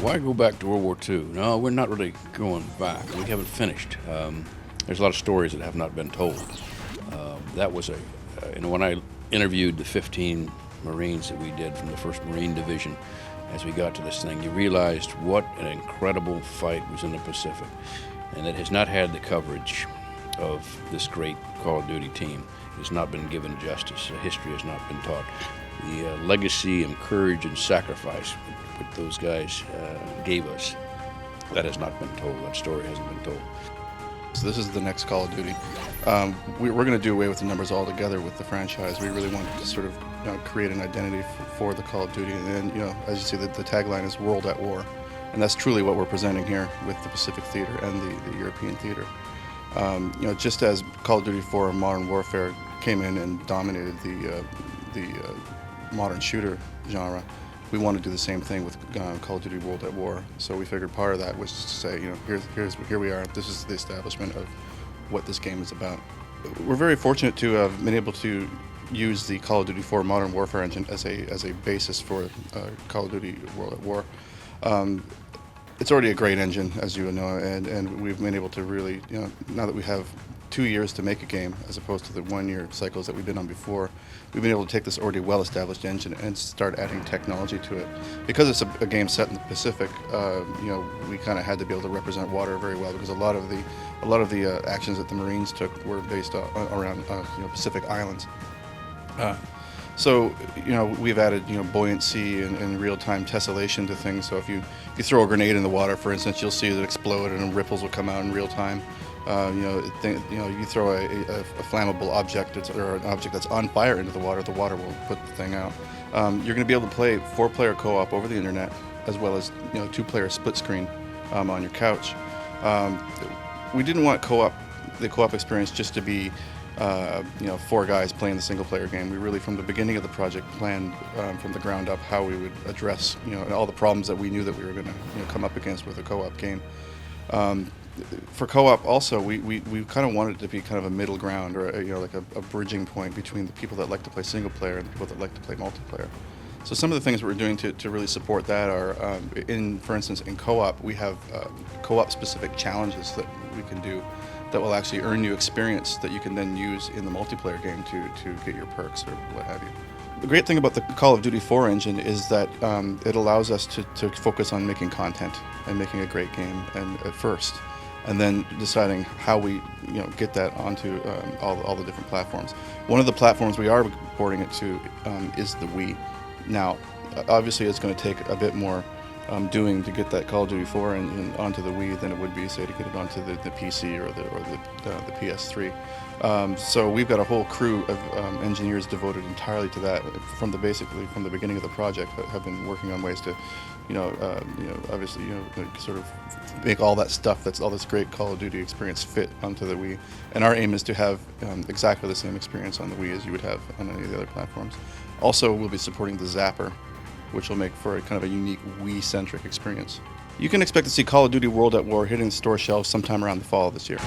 Why go back to World War II? No, we're not really going back. We haven't finished. There's a lot of stories that have not been told. That was when I interviewed the 15 Marines that we did from the 1st Marine Division, as we got to this thing, you realized what an incredible fight was in the Pacific. And it has not had the coverage of this great Call of Duty team. It has not been given justice. History has not been taught. The legacy and courage and sacrifice that those guys gave us, that has not been told. That story hasn't been told. So this is the next Call of Duty. We're going to do away with the numbers altogether with the franchise. We really wanted to sort of create an identity for the Call of Duty. And as you see, the tagline is World at War. And that's truly what we're presenting here with the Pacific Theater and the European Theater. Just as Call of Duty 4 Modern Warfare came in and dominated the modern shooter genre, we want to do the same thing with Call of Duty World at War. So we figured part of that was just to say, here we are. This is the establishment of what this game is about. We're very fortunate to have been able to use the Call of Duty 4 Modern Warfare engine as a basis for Call of Duty World at War. It's already a great engine, as you know, and we've been able to really, now that we have 2 years to make a game as opposed to the 1-year cycles that we've been on before, we've been able to take this already well-established engine and start adding technology to it. Because it's a game set in the Pacific, we kind of had to be able to represent water very well, because a lot of the actions that the Marines took were based around Pacific islands. So we've added buoyancy and real-time tessellation to things. So if you throw a grenade in the water, for instance, you'll see it explode and ripples will come out in real time. You throw a flammable object or an object that's on fire into the water will put the thing out. You're going to be able to play 4-player co-op over the internet, as well as 2-player split screen on your couch. We didn't want the co-op experience just to be 4 guys playing the single-player game. We really, from the beginning of the project, planned from the ground up how we would address all the problems that we knew that we were going to come up against with a co-op game. For co-op also, we kind of wanted it to be kind of a middle ground, or like a bridging point between the people that like to play single player and the people that like to play multiplayer. So some of the things we're doing to really support that are, for instance, in co-op, we have co-op specific challenges that we can do that will actually earn you experience that you can then use in the multiplayer game to get your perks or what have you. The great thing about the Call of Duty 4 engine is that it allows us to focus on making content and making a great game at first, and then deciding how we get that onto all the different platforms. One of the platforms we are porting it to is the Wii. Now, obviously, it's going to take a bit more doing to get that Call of Duty 4 and onto the Wii than it would be, say, to get it onto the PC or the PS3. So we've got a whole crew of engineers devoted entirely to that from the beginning of the project, that have been working on ways to, obviously, sort of make all that stuff, all this great Call of Duty experience fit onto the Wii. And our aim is to have exactly the same experience on the Wii as you would have on any of the other platforms. Also, we'll be supporting the Zapper, which will make for a kind of a unique Wii-centric experience. You can expect to see Call of Duty World at War hitting the store shelves sometime around the fall of this year.